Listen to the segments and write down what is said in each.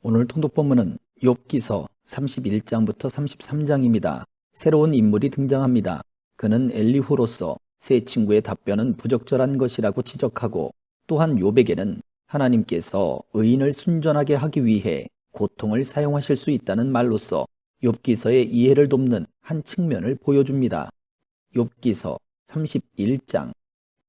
오늘 통독본문은 욥기서 31장부터 33장입니다. 새로운 인물이 등장합니다. 그는 엘리후로서 세 친구의 답변은 부적절한 것이라고 지적하고, 또한 욥에게는 하나님께서 의인을 순전하게 하기 위해 고통을 사용하실 수 있다는 말로써 욥기서의 이해를 돕는 한 측면을 보여줍니다. 욥기서 31장.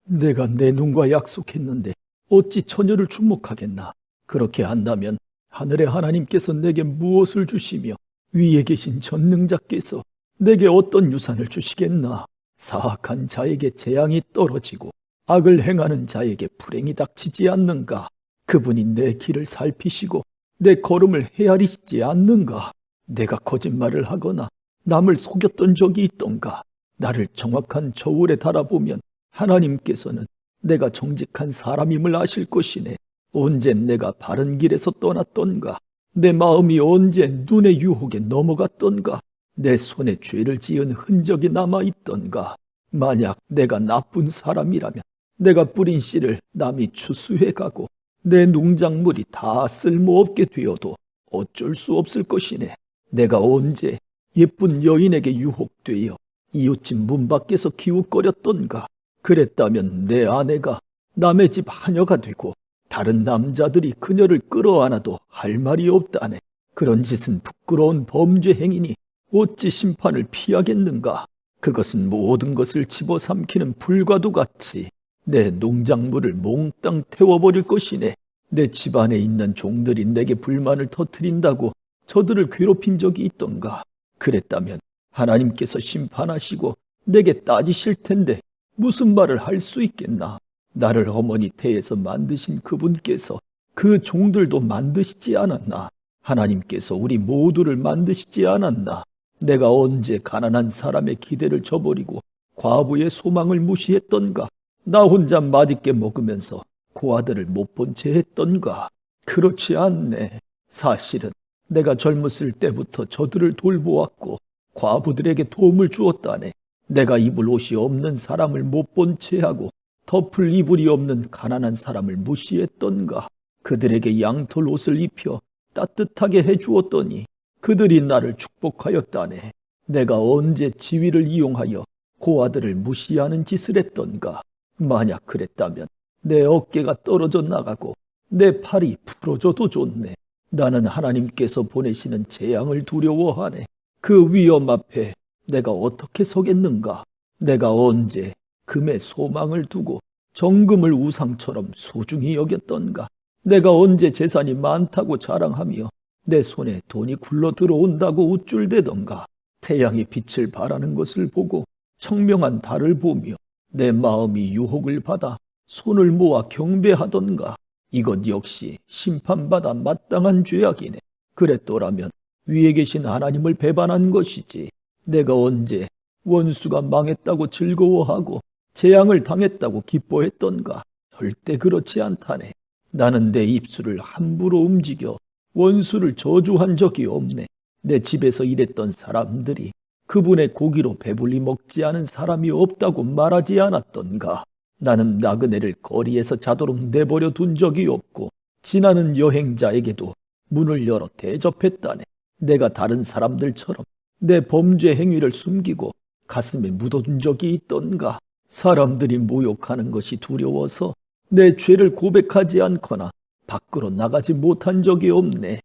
내가 내 눈과 약속했는데 어찌 처녀를 주목하겠나? 그렇게 한다면 하늘의 하나님께서 내게 무엇을 주시며 위에 계신 전능자께서 내게 어떤 유산을 주시겠나? 사악한 자에게 재앙이 떨어지고 악을 행하는 자에게 불행이 닥치지 않는가? 그분이 내 길을 살피시고 내 걸음을 헤아리시지 않는가? 내가 거짓말을 하거나 남을 속였던 적이 있던가? 나를 정확한 저울에 달아보면 하나님께서는 내가 정직한 사람임을 아실 것이네. 언제 내가 바른 길에서 떠났던가? 내 마음이 언제 눈의 유혹에 넘어갔던가? 내 손에 죄를 지은 흔적이 남아있던가? 만약 내가 나쁜 사람이라면 내가 뿌린 씨를 남이 추수해가고 내 농작물이 다 쓸모없게 되어도 어쩔 수 없을 것이네. 내가 언제 예쁜 여인에게 유혹되어 이웃집 문 밖에서 기웃거렸던가? 그랬다면 내 아내가 남의 집 하녀가 되고 다른 남자들이 그녀를 끌어안아도 할 말이 없다네. 그런 짓은 부끄러운 범죄 행위니 어찌 심판을 피하겠는가? 그것은 모든 것을 집어삼키는 불과도 같이 내 농작물을 몽땅 태워버릴 것이네. 내 집안에 있는 종들이 내게 불만을 터뜨린다고 저들을 괴롭힌 적이 있던가? 그랬다면 하나님께서 심판하시고 내게 따지실 텐데 무슨 말을 할 수 있겠나? 나를 어머니 태에서 만드신 그분께서 그 종들도 만드시지 않았나? 하나님께서 우리 모두를 만드시지 않았나? 내가 언제 가난한 사람의 기대를 저버리고 과부의 소망을 무시했던가? 나 혼자 맛있게 먹으면서 고아들을 못 본 채 했던가? 그렇지 않네. 사실은 내가 젊었을 때부터 저들을 돌보았고 과부들에게 도움을 주었다네. 내가 입을 옷이 없는 사람을 못 본 채하고 덮을 이불이 없는 가난한 사람을 무시했던가? 그들에게 양털 옷을 입혀 따뜻하게 해주었더니 그들이 나를 축복하였다네. 내가 언제 지위를 이용하여 고아들을 무시하는 짓을 했던가? 만약 그랬다면 내 어깨가 떨어져 나가고 내 팔이 부러져도 좋네. 나는 하나님께서 보내시는 재앙을 두려워하네. 그 위험 앞에 내가 어떻게 서겠는가? 내가 언제 금에 소망을 두고 정금을 우상처럼 소중히 여겼던가? 내가 언제 재산이 많다고 자랑하며 내 손에 돈이 굴러 들어온다고 우쭐대던가? 태양이 빛을 발하는 것을 보고 청명한 달을 보며 내 마음이 유혹을 받아 손을 모아 경배하던가? 이것 역시 심판받아 마땅한 죄악이네. 그랬더라면 위에 계신 하나님을 배반한 것이지. 내가 언제 원수가 망했다고 즐거워하고 재앙을 당했다고 기뻐했던가? 절대 그렇지 않다네. 나는 내 입술을 함부로 움직여 원수를 저주한 적이 없네. 내 집에서 일했던 사람들이 그분의 고기로 배불리 먹지 않은 사람이 없다고 말하지 않았던가? 나는 나그네를 거리에서 자도록 내버려 둔 적이 없고 지나는 여행자에게도 문을 열어 대접했다네. 내가 다른 사람들처럼 내 범죄 행위를 숨기고 가슴에 묻어둔 적이 있던가? 사람들이 모욕하는 것이 두려워서 내 죄를 고백하지 않거나 밖으로 나가지 못한 적이 없네.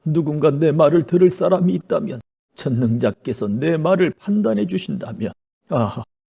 누군가 내 말을 들을 사람이 있다면, 전능자께서 내 말을 판단해 주신다면,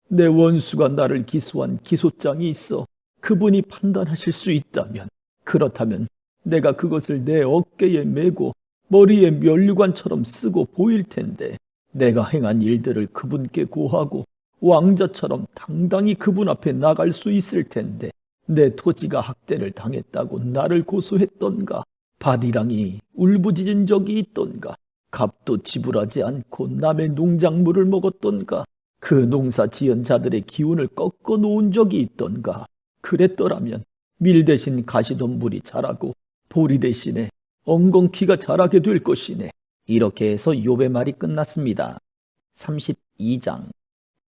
내 원수가 나를 기소한 기소장이 있어 그분이 판단하실 수 있다면, 그렇다면 내가 그것을 내 어깨에 메고 머리에 면류관처럼 쓰고 보일 텐데, 내가 행한 일들을 그분께 고하고 왕자처럼 당당히 그분 앞에 나갈 수 있을 텐데, 내 토지가 학대를 당했다고 나를 고소했던가? 밭이랑이 울부짖은 적이 있던가? 값도 지불하지 않고 남의 농작물을 먹었던가? 그 농사 지은 자들의 기운을 꺾어 놓은 적이 있던가? 그랬더라면 밀 대신 가시덤불이 자라고 보리 대신에 엉겅퀴가 자라게 될 것이네. 이렇게 해서 욥의 말이 끝났습니다. 32장.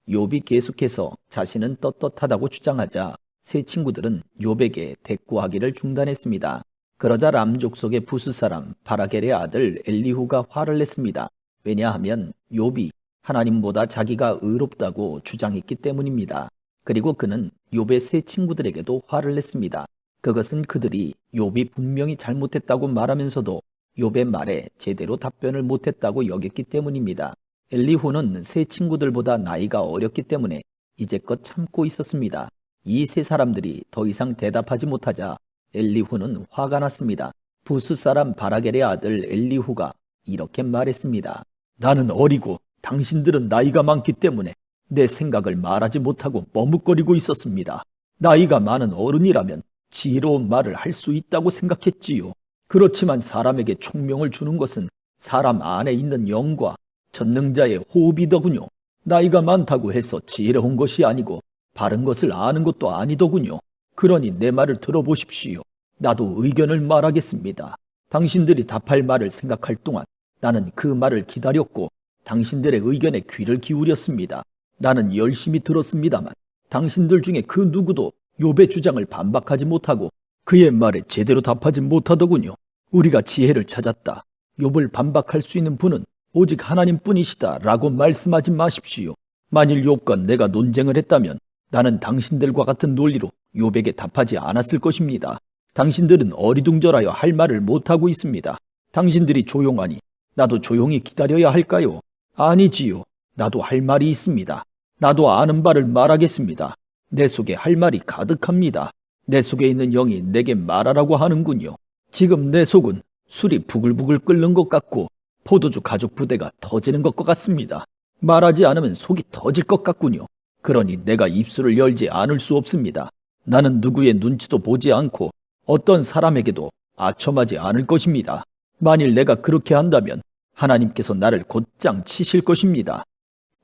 욥이 계속해서 자신은 떳떳하다고 주장하자 세 친구들은 욥에게 대꾸하기를 중단했습니다. 그러자 람 족속의 부스 사람 바라겔의 아들 엘리후가 화를 냈습니다. 왜냐하면 욥이 하나님보다 자기가 의롭다고 주장했기 때문입니다. 그리고 그는 욥의 세 친구들에게도 화를 냈습니다. 그것은 그들이 욥이 분명히 잘못했다고 말하면서도 욥의 말에 제대로 답변을 못했다고 여겼기 때문입니다. 엘리후는 세 친구들보다 나이가 어렸기 때문에 이제껏 참고 있었습니다. 이 세 사람들이 더 이상 대답하지 못하자 엘리후는 화가 났습니다. 부스 사람 바라겔의 아들 엘리후가 이렇게 말했습니다. 나는 어리고 당신들은 나이가 많기 때문에 내 생각을 말하지 못하고 머뭇거리고 있었습니다. 나이가 많은 어른이라면 지혜로운 말을 할 수 있다고 생각했지요. 그렇지만 사람에게 총명을 주는 것은 사람 안에 있는 영과 전능자의 호흡이더군요. 나이가 많다고 해서 지혜로운 것이 아니고 바른 것을 아는 것도 아니더군요. 그러니 내 말을 들어보십시오. 나도 의견을 말하겠습니다. 당신들이 답할 말을 생각할 동안 나는 그 말을 기다렸고 당신들의 의견에 귀를 기울였습니다. 나는 열심히 들었습니다만 당신들 중에 그 누구도 욥의 주장을 반박하지 못하고 그의 말에 제대로 답하지 못하더군요. 우리가 지혜를 찾았다. 욥을 반박할 수 있는 분은 오직 하나님뿐이시다 라고 말씀하지 마십시오. 만일 욥과 내가 논쟁을 했다면 나는 당신들과 같은 논리로 욥에게 답하지 않았을 것입니다. 당신들은 어리둥절하여 할 말을 못하고 있습니다. 당신들이 조용하니 나도 조용히 기다려야 할까요? 아니지요. 나도 할 말이 있습니다. 나도 아는 바를 말하겠습니다. 내 속에 할 말이 가득합니다. 내 속에 있는 영이 내게 말하라고 하는군요. 지금 내 속은 술이 부글부글 끓는 것 같고 포도주 가죽 부대가 터지는 것 같습니다. 말하지 않으면 속이 터질 것 같군요. 그러니 내가 입술을 열지 않을 수 없습니다. 나는 누구의 눈치도 보지 않고 어떤 사람에게도 아첨하지 않을 것입니다. 만일 내가 그렇게 한다면 하나님께서 나를 곧장 치실 것입니다.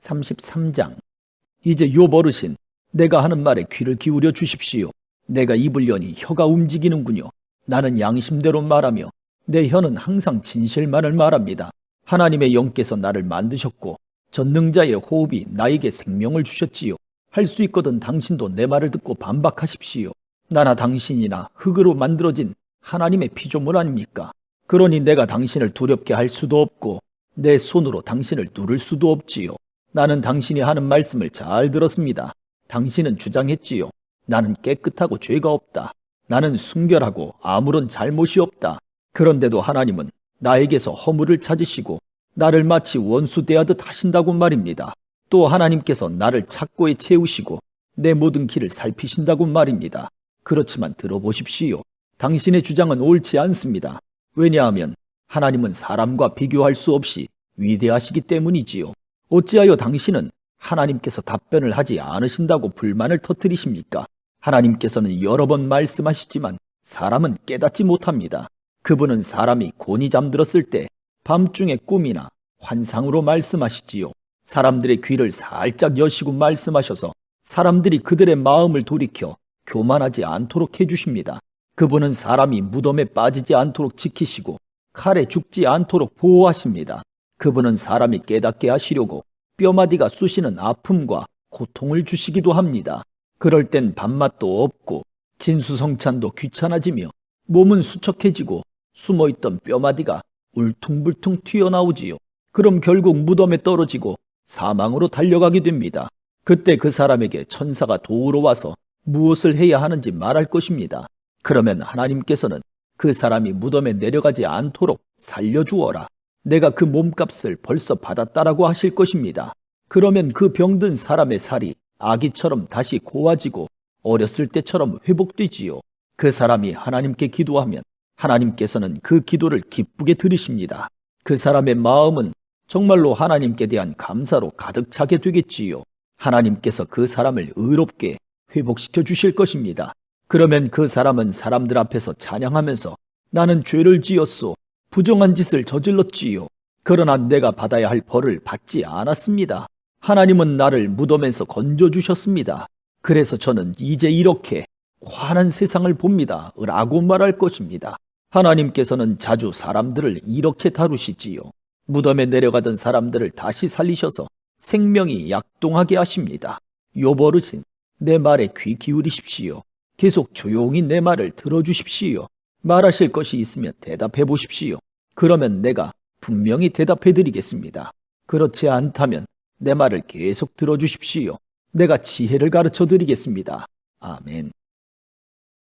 33장. 이제 욥 어르신, 내가 하는 말에 귀를 기울여 주십시오. 내가 입을 여니 혀가 움직이는군요. 나는 양심대로 말하며 내 혀는 항상 진실만을 말합니다. 하나님의 영께서 나를 만드셨고 전능자의 호흡이 나에게 생명을 주셨지요. 할 수 있거든 당신도 내 말을 듣고 반박하십시오. 나나 당신이나 흙으로 만들어진 하나님의 피조물 아닙니까? 그러니 내가 당신을 두렵게 할 수도 없고 내 손으로 당신을 누를 수도 없지요. 나는 당신이 하는 말씀을 잘 들었습니다. 당신은 주장했지요. 나는 깨끗하고 죄가 없다. 나는 순결하고 아무런 잘못이 없다. 그런데도 하나님은 나에게서 허물을 찾으시고 나를 마치 원수 대하듯 하신다고 말입니다. 또 하나님께서 나를 착고에 채우시고 내 모든 길을 살피신다고 말입니다. 그렇지만 들어보십시오. 당신의 주장은 옳지 않습니다. 왜냐하면 하나님은 사람과 비교할 수 없이 위대하시기 때문이지요. 어찌하여 당신은 하나님께서 답변을 하지 않으신다고 불만을 터뜨리십니까? 하나님께서는 여러 번 말씀하시지만 사람은 깨닫지 못합니다. 그분은 사람이 곤히 잠들었을 때 밤중에 꿈이나 환상으로 말씀하시지요. 사람들의 귀를 살짝 여시고 말씀하셔서 사람들이 그들의 마음을 돌이켜 교만하지 않도록 해주십니다. 그분은 사람이 무덤에 빠지지 않도록 지키시고 칼에 죽지 않도록 보호하십니다. 그분은 사람이 깨닫게 하시려고 뼈마디가 쑤시는 아픔과 고통을 주시기도 합니다. 그럴 땐 밥맛도 없고 진수성찬도 귀찮아지며 몸은 수척해지고 숨어있던 뼈마디가 울퉁불퉁 튀어나오지요. 그럼 결국 무덤에 떨어지고 사망으로 달려가게 됩니다. 그때 그 사람에게 천사가 도우러 와서 무엇을 해야 하는지 말할 것입니다. 그러면 하나님께서는 그 사람이 무덤에 내려가지 않도록 살려주어라. 내가 그 몸값을 벌써 받았다라고 하실 것입니다. 그러면 그 병든 사람의 살이 아기처럼 다시 고와지고 어렸을 때처럼 회복되지요. 그 사람이 하나님께 기도하면 하나님께서는 그 기도를 기쁘게 들으십니다. 그 사람의 마음은 정말로 하나님께 대한 감사로 가득 차게 되겠지요. 하나님께서 그 사람을 의롭게 회복시켜 주실 것입니다. 그러면 그 사람은 사람들 앞에서 찬양하면서 나는 죄를 지었소. 부정한 짓을 저질렀지요. 그러나 내가 받아야 할 벌을 받지 않았습니다. 하나님은 나를 무덤에서 건져주셨습니다. 그래서 저는 이제 이렇게 환한 세상을 봅니다. 라고 말할 것입니다. 하나님께서는 자주 사람들을 이렇게 다루시지요. 무덤에 내려가던 사람들을 다시 살리셔서 생명이 약동하게 하십니다. 욥 어르신, 내 말에 귀 기울이십시오. 계속 조용히 내 말을 들어주십시오. 말하실 것이 있으면 대답해 보십시오. 그러면 내가 분명히 대답해 드리겠습니다. 그렇지 않다면 내 말을 계속 들어주십시오. 내가 지혜를 가르쳐 드리겠습니다. 아멘.